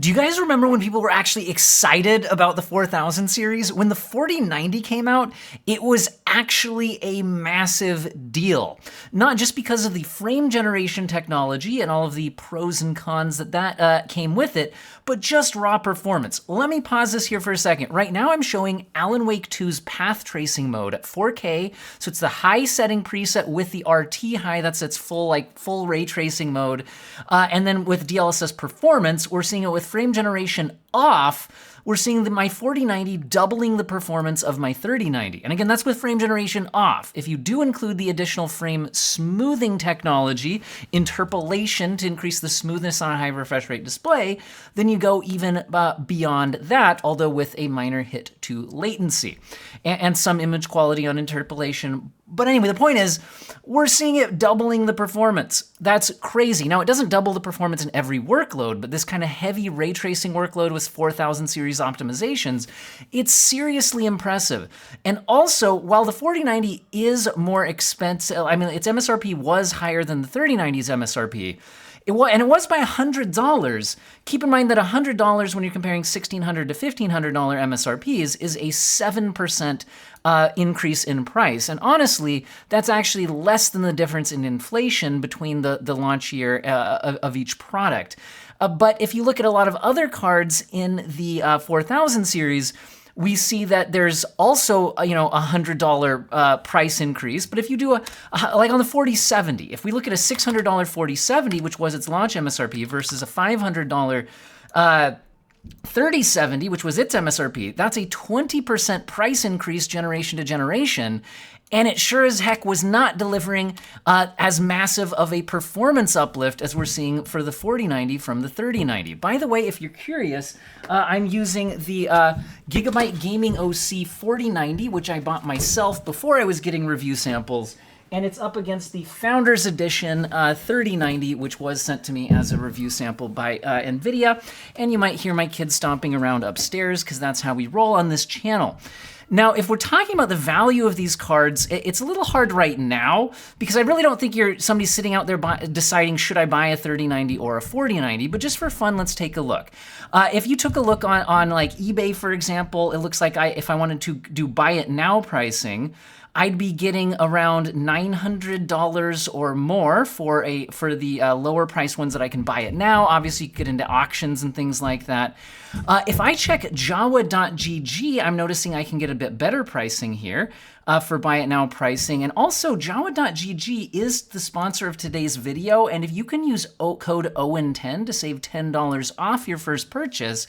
Do you guys remember when people were actually excited about the 4000 series? When the 4090 came out, it was actually a massive deal. Not just because of the frame generation technology and all of the pros and cons that came with it, but just raw performance. Let me pause this here for a second. Right now I'm showing Alan Wake 2's path tracing mode at 4K, so it's the high setting preset with the RT high, that's its full ray tracing mode. And then with DLSS performance, we're seeing it with frame generation off. We're seeing my 4090 doubling the performance of my 3090. And again, that's with frame generation off. If you do include the additional frame smoothing technology, interpolation to increase the smoothness on a high refresh rate display, then you go even beyond that, although with a minor hit to latency and some image quality on interpolation. But anyway, the point is, we're seeing it doubling the performance. That's crazy. Now, it doesn't double the performance in every workload, but this kind of heavy ray tracing workload with 4000 series optimizations, it's seriously impressive. And also, while the 4090 is more expensive, I mean, its MSRP was higher than the 3090's MSRP, it was by $100. Keep in mind that $100 when you're comparing $1,600 to $1,500 MSRPs is a 7% increase in price. And honestly, that's actually less than the difference in inflation between the launch year of each product. But if you look at a lot of other cards in the 4000 series, we see that there's also a $100 price increase. But if you do like on the 4070, if we look at a $600 4070, which was its launch MSRP, versus a $500 3070, which was its MSRP, that's a 20% price increase generation to generation. And it sure as heck was not delivering as massive of a performance uplift as we're seeing for the 4090 from the 3090. By the way, if you're curious, I'm using the Gigabyte Gaming OC 4090, which I bought myself before I was getting review samples. And it's up against the Founders Edition 3090, which was sent to me as a review sample by NVIDIA. And you might hear my kids stomping around upstairs, because that's how we roll on this channel. Now, if we're talking about the value of these cards, it's a little hard right now, because I really don't think somebody's sitting out there deciding, should I buy a 3090 or a 4090? But just for fun, let's take a look. If you took a look on like eBay, for example, it looks like if I wanted to do buy it now pricing, I'd be getting around $900 or more for the lower price ones that I can buy it now. Obviously, you get into auctions and things like that. If I check Jawa.gg, I'm noticing I can get a bit better pricing here for buy it now pricing. And also, Jawa.gg is the sponsor of today's video. And if you can use code OWEN10 to save $10 off your first purchase,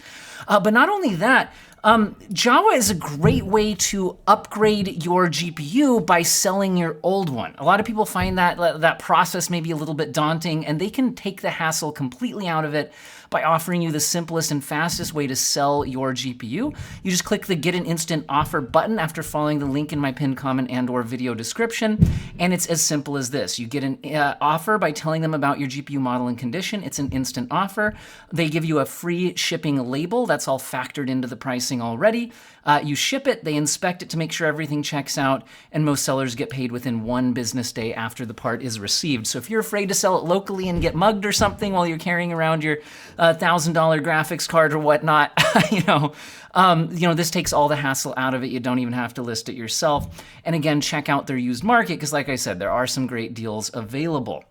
but not only that, Jawa is a great way to upgrade your GPU by selling your old one. A lot of people find that process may be a little bit daunting, and they can take the hassle completely out of it by offering you the simplest and fastest way to sell your GPU. You just click the Get an Instant Offer button after following the link in my pinned comment and/or video description, and it's as simple as this. You get an offer by telling them about your GPU model and condition. It's an instant offer. They give you a free shipping label. That's all factored into the pricing already. You ship it, they inspect it to make sure everything checks out, and most sellers get paid within 1 business day after the part is received. So if you're afraid to sell it locally and get mugged or something while you're carrying around your $1,000 graphics card or whatnot, this takes all the hassle out of it. You don't even have to list it yourself. And again, check out their used market, because like I said, there are some great deals available.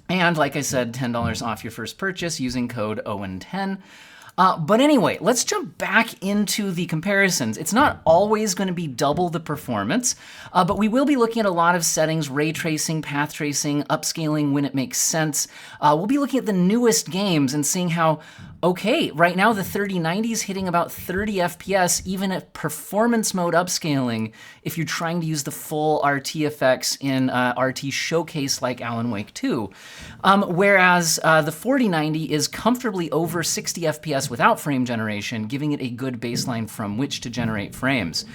And like I said, $10 off your first purchase using code OWEN10. But anyway, let's jump back into the comparisons. It's not always going to be double the performance, but we will be looking at a lot of settings, ray tracing, path tracing, upscaling when it makes sense. We'll be looking at the newest games and seeing how, okay, right now the 3090 is hitting about 30 FPS, even at performance mode upscaling, if you're trying to use the full RT effects in RT Showcase like Alan Wake 2. Whereas the 4090 is comfortably over 60 FPS without frame generation, giving it a good baseline from which to generate frames.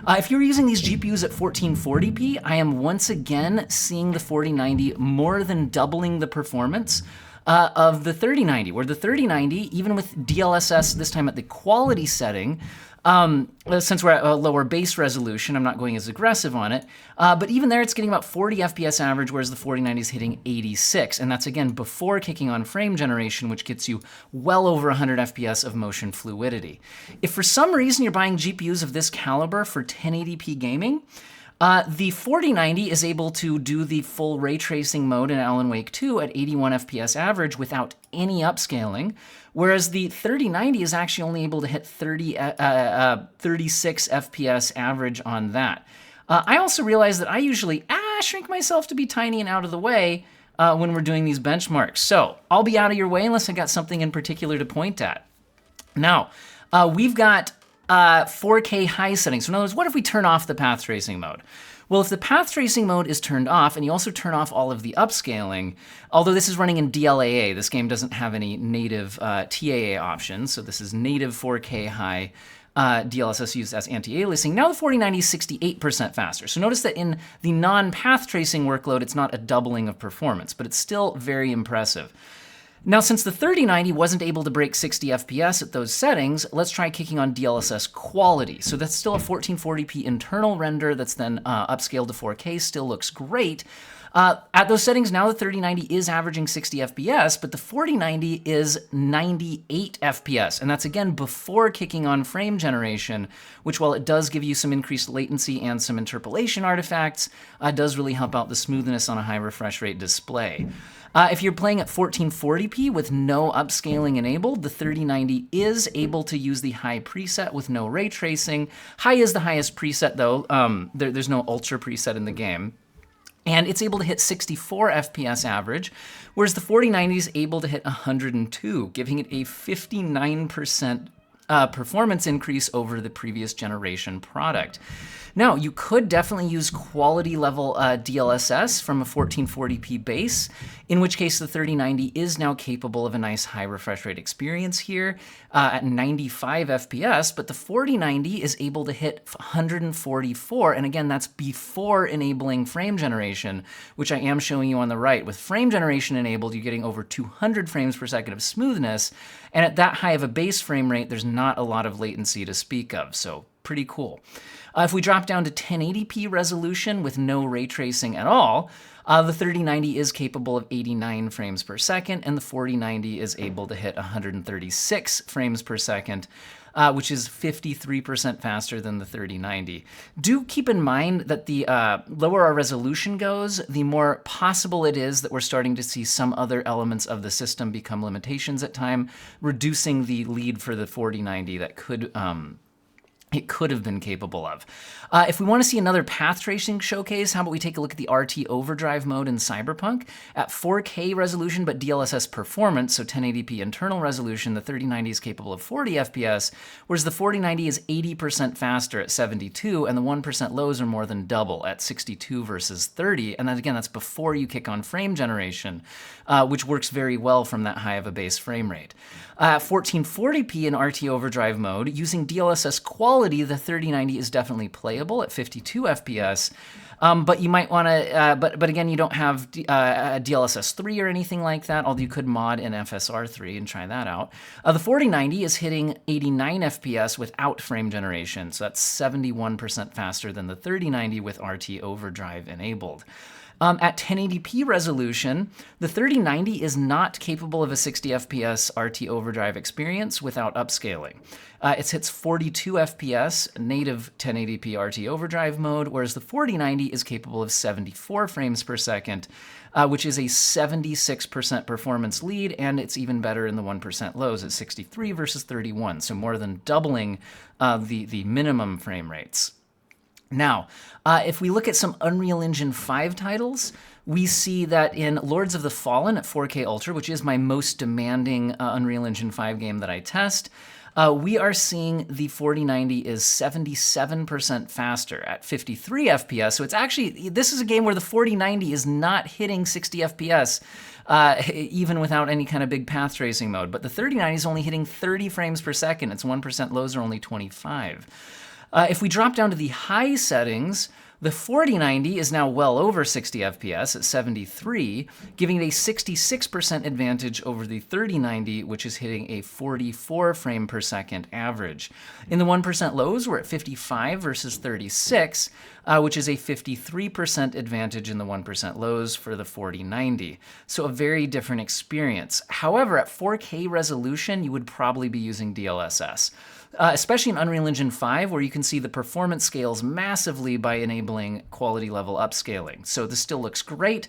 If you're using these GPUs at 1440p, I am once again seeing the 4090 more than doubling the performance of the 3090, where the 3090, even with DLSS this time at the quality setting, since we're at a lower base resolution, I'm not going as aggressive on it, but even there it's getting about 40 FPS average, whereas the 4090 is hitting 86, and that's again before kicking on frame generation, which gets you well over 100 FPS of motion fluidity. If for some reason you're buying GPUs of this caliber for 1080p gaming, the 4090 is able to do the full ray tracing mode in Alan Wake 2 at 81 FPS average without any upscaling, whereas the 3090 is actually only able to hit 36 FPS average on that. I also realize that I usually shrink myself to be tiny and out of the way when we're doing these benchmarks. So I'll be out of your way unless I got something in particular to point at. Now, we've got 4K high settings. So in other words, what if we turn off the path tracing mode? Well, if the path tracing mode is turned off and you also turn off all of the upscaling, although this is running in DLAA, this game doesn't have any native TAA options, so this is native 4K high DLSS used as anti-aliasing. Now the 4090 is 68% faster. So notice that in the non-path tracing workload, it's not a doubling of performance, but it's still very impressive. Now, since the 3090 wasn't able to break 60 FPS at those settings, let's try kicking on DLSS quality. So that's still a 1440p internal render that's then upscaled to 4K, still looks great. At those settings, now the 3090 is averaging 60 FPS, but the 4090 is 98 FPS. And that's again before kicking on frame generation, which while it does give you some increased latency and some interpolation artifacts, does really help out the smoothness on a high refresh rate display. If you're playing at 1440p with no upscaling enabled, the 3090 is able to use the high preset with no ray tracing. High is the highest preset though. There's no ultra preset in the game. And it's able to hit 64 FPS average, whereas the 4090 is able to hit 102, giving it a 59% performance increase over the previous generation product. Now, you could definitely use quality level DLSS from a 1440p base, in which case the 3090 is now capable of a nice high refresh rate experience here at 95 FPS, but the 4090 is able to hit 144, and again, that's before enabling frame generation, which I am showing you on the right. With frame generation enabled, you're getting over 200 frames per second of smoothness, and at that high of a base frame rate, there's not a lot of latency to speak of, so pretty cool. If we drop down to 1080p resolution with no ray tracing at all, the 3090 is capable of 89 frames per second, and the 4090 is able to hit 136 frames per second, which is 53% faster than the 3090. Do keep in mind that the lower our resolution goes, the more possible it is that we're starting to see some other elements of the system become limitations at time, reducing the lead for the 4090 that it could have been capable of. If we want to see another path tracing showcase, how about we take a look at the RT Overdrive mode in Cyberpunk? At 4K resolution, but DLSS performance, so 1080p internal resolution, the 3090 is capable of 40 FPS, whereas the 4090 is 80% faster at 72, and the 1% lows are more than double at 62 versus 30. And then again, that's before you kick on frame generation, which works very well from that high of a base frame rate. 1440p in RT Overdrive mode, using DLSS quality, the 3090 is definitely playable at 52 FPS. But you might want to, but again, you don't have DLSS 3 or anything like that, although you could mod in FSR 3 and try that out. The 4090 is hitting 89 FPS without frame generation, so that's 71% faster than the 3090 with RT Overdrive enabled. At 1080p resolution, the 3090 is not capable of a 60 FPS RT Overdrive experience without upscaling. It hits 42 FPS native 1080p RT Overdrive mode, whereas the 4090 is capable of 74 frames per second, which is a 76% performance lead, and it's even better in the 1% lows at 63 versus 31, so more than doubling the minimum frame rates. Now, if we look at some Unreal Engine 5 titles, we see that in Lords of the Fallen at 4K Ultra, which is my most demanding Unreal Engine 5 game that I test, we are seeing the 4090 is 77% faster at 53 FPS. So it's actually, this is a game where the 4090 is not hitting 60 FPS, even without any kind of big path tracing mode. But the 3090 is only hitting 30 frames per second. Its 1% lows are only 25. If we drop down to the high settings, The 4090 is now well over 60 FPS at 73, giving it a 66% advantage over the 3090, which is hitting a 44 frame per second average. In the 1% lows, we're at 55 versus 36, which is a 53% advantage in the 1% lows for the 4090. So a very different experience. However, at 4K resolution, you would probably be using DLSS. Especially in Unreal Engine 5, where you can see the performance scales massively by enabling quality level upscaling. So this still looks great,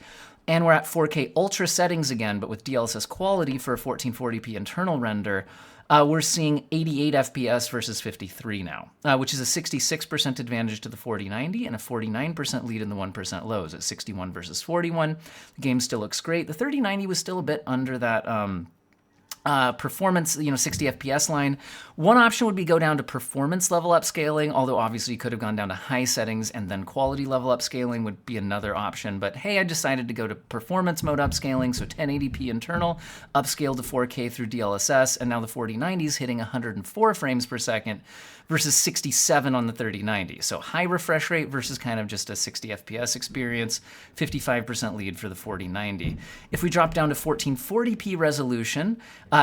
and we're at 4K Ultra settings again, but with DLSS quality for a 1440p internal render, we're seeing 88 FPS versus 53 now, which is a 66% advantage to the 4090 and a 49% lead in the 1% lows at 61 versus 41. The game still looks great. The 3090 was still a bit under that performance, 60 FPS line. One option would be go down to performance level upscaling, although obviously you could have gone down to high settings and then quality level upscaling would be another option. But hey, I decided to go to performance mode upscaling, so 1080p internal, upscaled to 4K through DLSS, and now the 4090 is hitting 104 frames per second versus 67 on the 3090. So high refresh rate versus kind of just a 60 FPS experience, 55% lead for the 4090. If we drop down to 1440p resolution,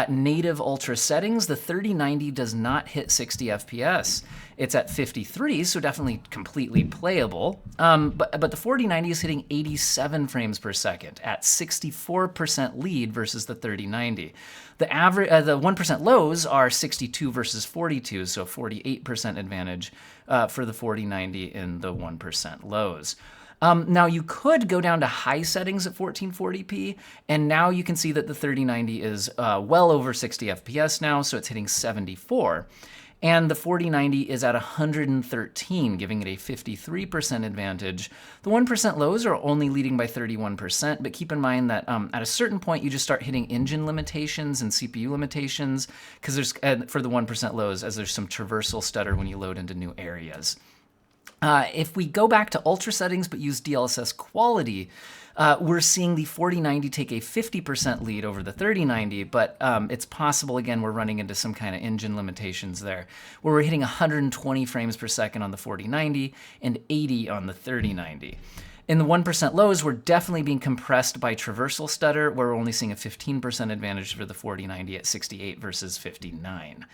native ultra settings, the 3090 does not hit 60 FPS. It's at 53, so definitely completely playable. But the 4090 is hitting 87 frames per second at 64% lead versus the 3090. The average, the 1% lows are 62 versus 42, so 48% advantage for the 4090 in the 1% lows. Now you could go down to high settings at 1440p, and now you can see that the 3090 is well over 60 FPS now, so it's hitting 74. And the 4090 is at 113, giving it a 53% advantage. The 1% lows are only leading by 31%, but keep in mind that at a certain point, you just start hitting engine limitations and CPU limitations, because there's, for the 1% lows, as there's some traversal stutter when you load into new areas. If we go back to ultra settings but use DLSS quality, we're seeing the 4090 take a 50% lead over the 3090, but it's possible, again, we're running into some kind of engine limitations there, where we're hitting 120 frames per second on the 4090 and 80 on the 3090. In the 1% lows, we're definitely being compressed by traversal stutter, where we're only seeing a 15% advantage for the 4090 at 68 versus 59.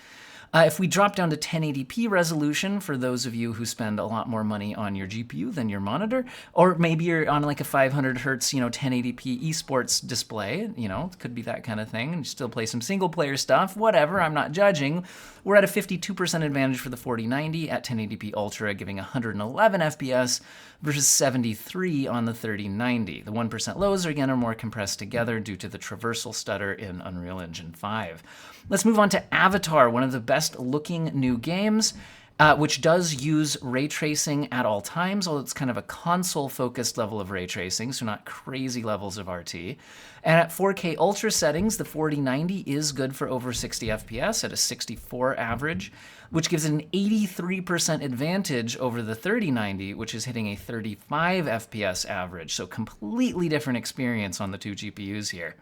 If we drop down to 1080p resolution, for those of you who spend a lot more money on your GPU than your monitor, or maybe you're on like a 500 hertz, 1080p esports display, it could be that kind of thing, and you still play some single player stuff, whatever, I'm not judging. We're at a 52% advantage for the 4090 at 1080p Ultra, giving 111 FPS versus 73 on the 3090. The 1% lows, again, are more compressed together due to the traversal stutter in Unreal Engine 5. Let's move on to Avatar, one of the best looking new games, which does use ray tracing at all times, although it's kind of a console-focused level of ray tracing, so not crazy levels of RT. And at 4K Ultra settings, the 4090 is good for over 60 FPS at a 64 average, which gives it an 83% advantage over the 3090, which is hitting a 35 FPS average, so completely different experience on the two GPUs here.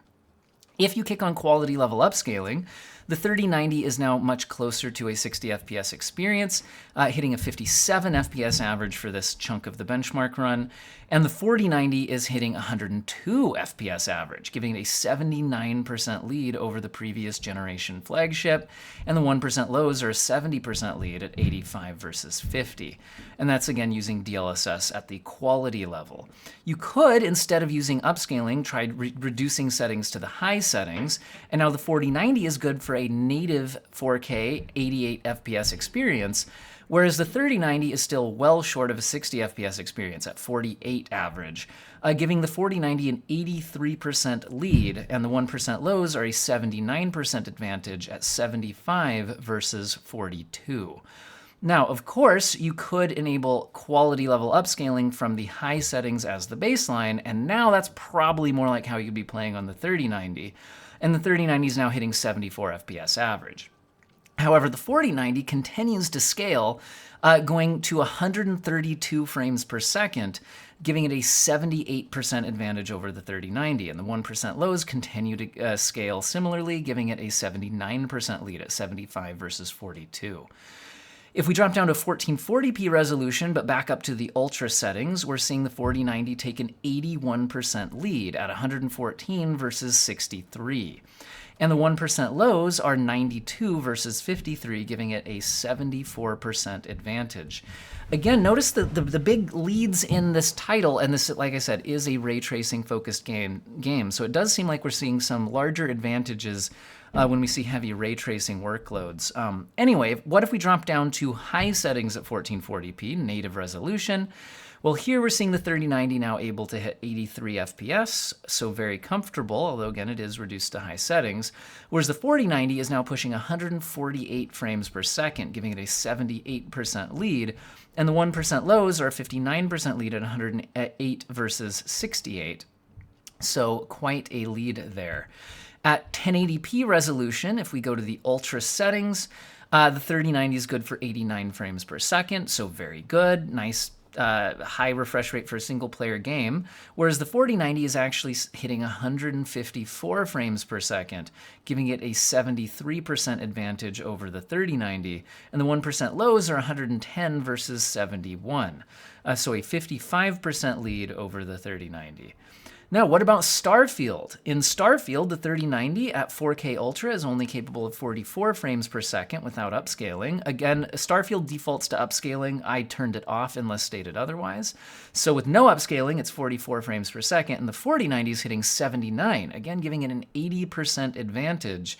If you kick on quality level upscaling, the 3090 is now much closer to a 60 FPS experience, hitting a 57 FPS average for this chunk of the benchmark run, and the 4090 is hitting 102 FPS average, giving it a 79% lead over the previous generation flagship, and the 1% lows are a 70% lead at 85 versus 50. And that's again using DLSS at the quality level. You could, instead of using upscaling, try reducing settings to the high settings, and now the 4090 is good for a native 4K 88 FPS experience, whereas the 3090 is still well short of a 60 FPS experience at 48 average, giving the 4090 an 83% lead, and the 1% lows are a 79% advantage at 75 versus 42. Now, of course, you could enable quality level upscaling from the high settings as the baseline, and now that's probably more like how you'd be playing on the 3090, and the 3090 is now hitting 74 FPS average. However, the 4090 continues to scale, going to 132 frames per second, giving it a 78% advantage over the 3090, and the 1% lows continue to scale similarly, giving it a 79% lead at 75 versus 42. If we drop down to 1440p resolution, but back up to the ultra settings, we're seeing the 4090 take an 81% lead at 114 versus 63. And the 1% lows are 92 versus 53, giving it a 74% advantage. Again, notice the big leads in this title, and this, like I said, is a ray tracing focused game. So it does seem like we're seeing some larger advantages when we see heavy ray tracing workloads. Anyway, what if we drop down to high settings at 1440p, native resolution? Well, here we're seeing the 3090 now able to hit 83 FPS, so very comfortable, although again it is reduced to high settings, whereas the 4090 is now pushing 148 frames per second, giving it a 78% lead, and the 1% lows are a 59% lead at 108 versus 68, so quite a lead there. At 1080p resolution, if we go to the ultra settings, the 3090 is good for 89 frames per second, so very good, nice high refresh rate for a single player game, whereas the 4090 is actually hitting 154 frames per second, giving it a 73% advantage over the 3090, and the 1% lows are 110 versus 71, so a 55% lead over the 3090. Now, what about Starfield? In Starfield, the 3090 at 4K Ultra is only capable of 44 frames per second without upscaling. Again, Starfield defaults to upscaling. I turned it off unless stated otherwise. So with no upscaling, it's 44 frames per second, and the 4090 is hitting 79, again giving it an 80% advantage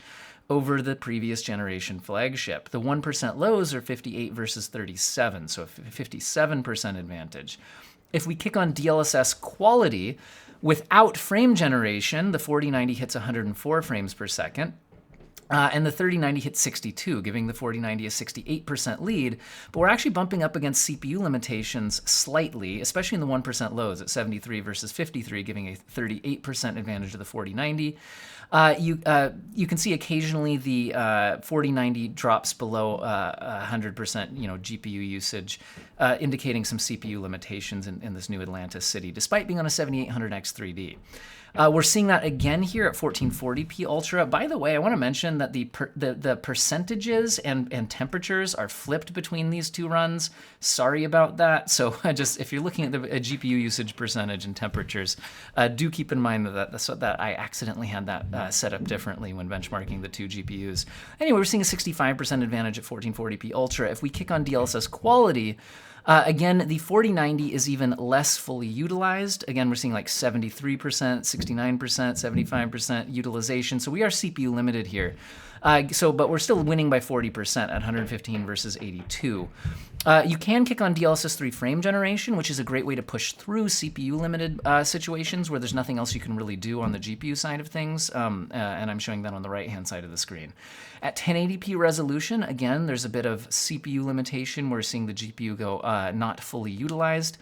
over the previous generation flagship. The 1% lows are 58 versus 37, so a 57% advantage. If we kick on DLSS quality, without frame generation, the 4090 hits 104 frames per second, and the 3090 hits 62, giving the 4090 a 68% lead, but we're actually bumping up against CPU limitations slightly, especially in the 1% lows at 73 versus 53, giving a 38% advantage to the 4090. You can see occasionally the 4090 drops below 100% GPU usage, indicating some CPU limitations in this new Atlanta city, despite being on a 7800X 3D. We're seeing that again here at 1440p Ultra. By the way, I want to mention that the percentages and temperatures are flipped between these two runs. Sorry about that. So just if you're looking at the GPU usage percentage and temperatures, do keep in mind that I accidentally had that set up differently when benchmarking the two GPUs. Anyway, we're seeing a 65% advantage at 1440p Ultra. If we kick on DLSS quality, again, the 4090 is even less fully utilized. Again, we're seeing like 73%, 69%, 75% utilization. So we are CPU limited here. But we're still winning by 40% at 115 versus 82. You can kick on DLSS 3 frame generation, which is a great way to push through CPU limited situations where there's nothing else you can really do on the GPU side of things. And I'm showing that on the right-hand side of the screen. At 1080p resolution, again, there's a bit of CPU limitation. We're seeing the GPU go not fully utilized.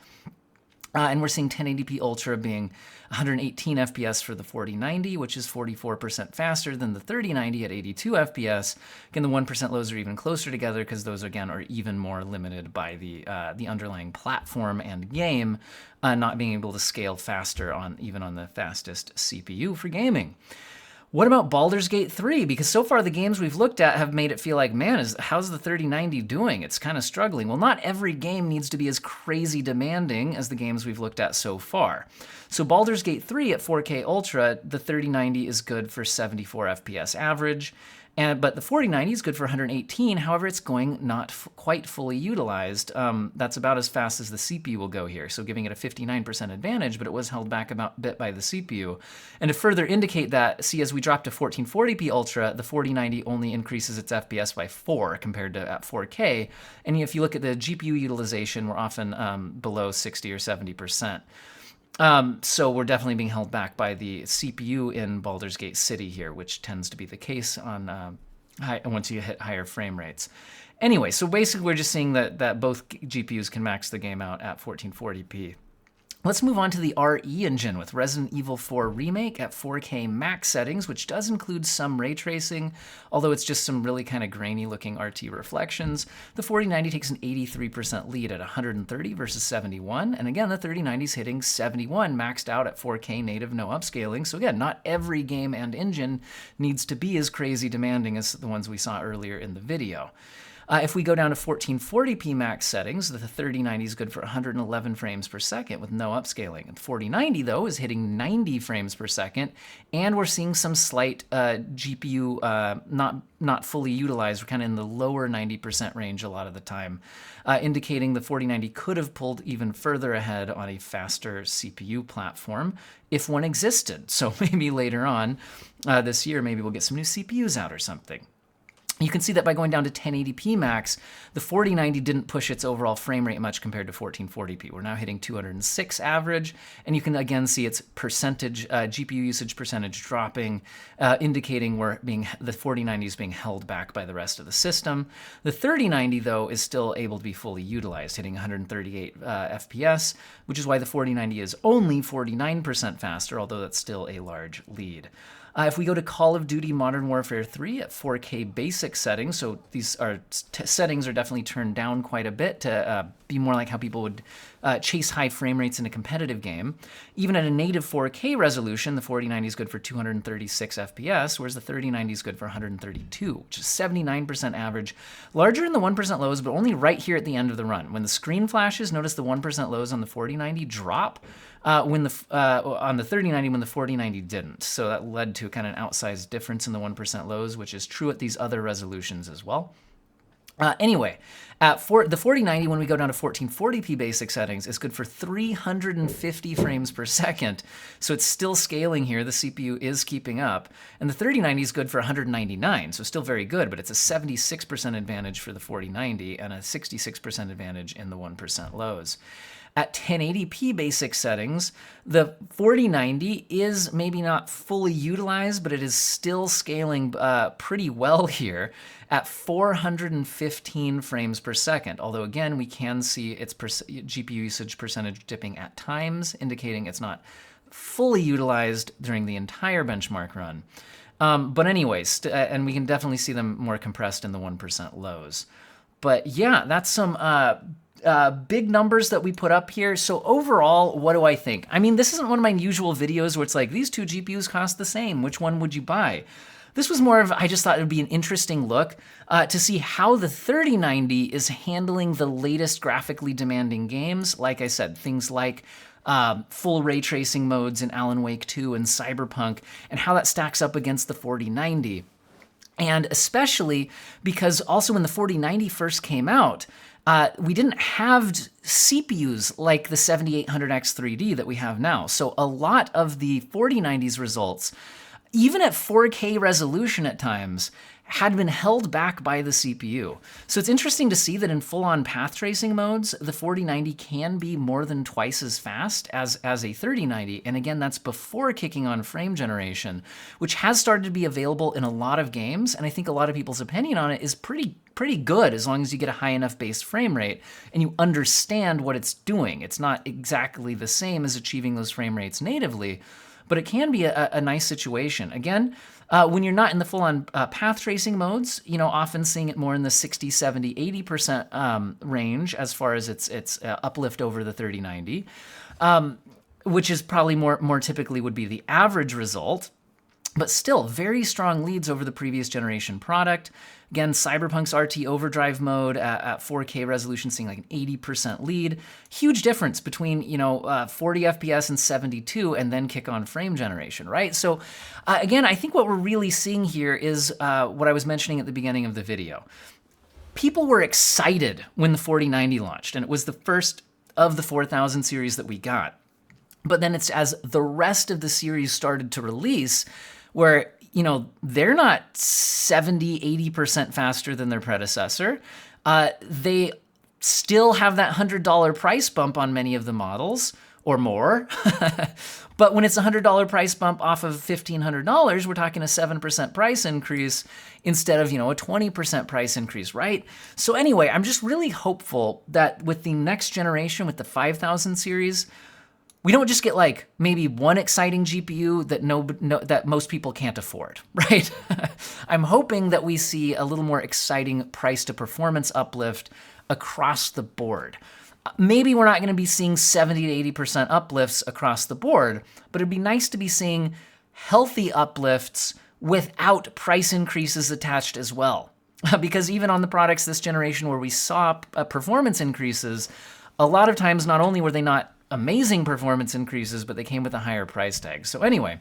And we're seeing 1080p Ultra being 118 FPS for the 4090, which is 44% faster than the 3090 at 82 FPS. Again, the 1% lows are even closer together because those, again, are even more limited by the underlying platform and game, not being able to scale faster even on the fastest CPU for gaming. What about Baldur's Gate 3? Because so far the games we've looked at have made it feel like, man, how's the 3090 doing? It's kind of struggling. Well, not every game needs to be as crazy demanding as the games we've looked at so far. So Baldur's Gate 3 at 4K Ultra, the 3090 is good for 74 FPS average, but the 4090 is good for 118. However, it's going not quite fully utilized. That's about as fast as the CPU will go here, so giving it a 59% advantage, but it was held back a bit by the CPU. And to further indicate that, see, as we drop to 1440p Ultra, the 4090 only increases its FPS by 4 compared to at 4K. And if you look at the GPU utilization, we're often below 60 or 70%. So we're definitely being held back by the CPU in Baldur's Gate City here, which tends to be the case on once you hit higher frame rates. Anyway, so basically we're just seeing that both GPUs can max the game out at 1440p. Let's move on to the RE engine with Resident Evil 4 Remake at 4K max settings, which does include some ray tracing, although it's just some really kind of grainy looking RT reflections. The 4090 takes an 83% lead at 130 versus 71, and again, the 3090 is hitting 71, maxed out at 4K native, no upscaling. So again, not every game and engine needs to be as crazy demanding as the ones we saw earlier in the video. If we go down to 1440p max settings, the 3090 is good for 111 frames per second with no upscaling. And 4090, though, is hitting 90 frames per second, and we're seeing some slight GPU not fully utilized. We're kind of in the lower 90% range a lot of the time, indicating the 4090 could have pulled even further ahead on a faster CPU platform if one existed. So maybe later on this year, maybe we'll get some new CPUs out or something. You can see that by going down to 1080p max, the 4090 didn't push its overall frame rate much compared to 1440p. We're now hitting 206 average, and you can again see its percentage, GPU usage percentage dropping, indicating the 4090 is being held back by the rest of the system. The 3090, though, is still able to be fully utilized, hitting 138 FPS, which is why the 4090 is only 49% faster, although that's still a large lead. If we go to Call of Duty Modern Warfare 3 at 4K basic settings, so these settings are definitely turned down quite a bit to be more like how people would chase high frame rates in a competitive game. Even at a native 4K resolution, the 4090 is good for 236 FPS, whereas the 3090 is good for 132, which is 79% average. Larger in the 1% lows, but only right here at the end of the run. When the screen flashes, notice the 1% lows on the 4090 drop on the 3090 when the 4090 didn't. So that led to kind of an outsized difference in the 1% lows, which is true at these other resolutions as well. Anyway, the 4090, when we go down to 1440p basic settings, is good for 350 frames per second. So it's still scaling here. The CPU is keeping up. And the 3090 is good for 199, so still very good, but it's a 76% advantage for the 4090 and a 66% advantage in the 1% lows. At 1080p basic settings, the 4090 is maybe not fully utilized, but it is still scaling pretty well here at 415 frames per second. Although again, we can see its GPU usage percentage dipping at times, indicating it's not fully utilized during the entire benchmark run. But anyways, and we can definitely see them more compressed in the 1% lows. But yeah, that's some big numbers that we put up here. So overall, what do I think? I mean, this isn't one of my usual videos where it's like, these two GPUs cost the same. Which one would you buy? This was more of, I just thought it would be an interesting look to see how the 3090 is handling the latest graphically demanding games. Like I said, things like full ray tracing modes in Alan Wake 2 and Cyberpunk, and how that stacks up against the 4090. And especially because also when the 4090 first came out, we didn't have CPUs like the 7800X 3D that we have now. So a lot of the 4090's results, even at 4K resolution at times, had been held back by the CPU. So it's interesting to see that in full-on path tracing modes, the 4090 can be more than twice as fast as a 3090. And again, that's before kicking on frame generation, which has started to be available in a lot of games. And I think a lot of people's opinion on it is pretty good as long as you get a high enough base frame rate and you understand what it's doing. It's not exactly the same as achieving those frame rates natively, but it can be a nice situation. Again, when you're not in the full-on path tracing modes, often seeing it more in the 60, 70, 80% range as far as its uplift over the 3090, which is probably more typically would be the average result. But still, very strong leads over the previous generation product. Again, Cyberpunk's RT Overdrive mode at 4K resolution seeing like an 80% lead. Huge difference between, 40 FPS and 72 and then kick on frame generation, right? So again, I think what we're really seeing here is what I was mentioning at the beginning of the video. People were excited when the 4090 launched, and it was the first of the 4000 series that we got. But then it's as the rest of the series started to release, where, they're not 70, 80% faster than their predecessor. They still have that $100 price bump on many of the models, or more. But when it's a $100 price bump off of $1,500, we're talking a 7% price increase instead of, a 20% price increase, right? So anyway, I'm just really hopeful that with the next generation, with the 5000 series, we don't just get like maybe one exciting GPU that most people can't afford, right? I'm hoping that we see a little more exciting price to performance uplift across the board. Maybe we're not going to be seeing 70 to 80% uplifts across the board, but it'd be nice to be seeing healthy uplifts without price increases attached as well. because even on the products this generation where we saw performance increases, a lot of times not only were they not amazing performance increases, but they came with a higher price tag. So anyway,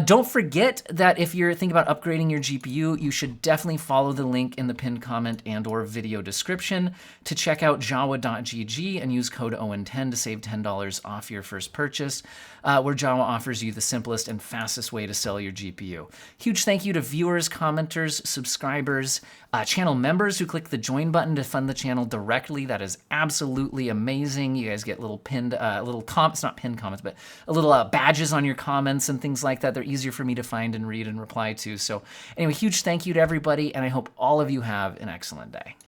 don't forget that if you're thinking about upgrading your GPU, you should definitely follow the link in the pinned comment and or video description to check out jawa.gg and use code OWEN10 to save $10 off your first purchase, where Jawa offers you the simplest and fastest way to sell your GPU. Huge thank you to viewers, commenters, subscribers, channel members who click the join button to fund the channel directly. That is absolutely amazing. You guys get little pinned, it's not pinned comments, but a little badges on your comments and things like that. They're easier for me to find and read and reply to. So anyway, huge thank you to everybody, and I hope all of you have an excellent day.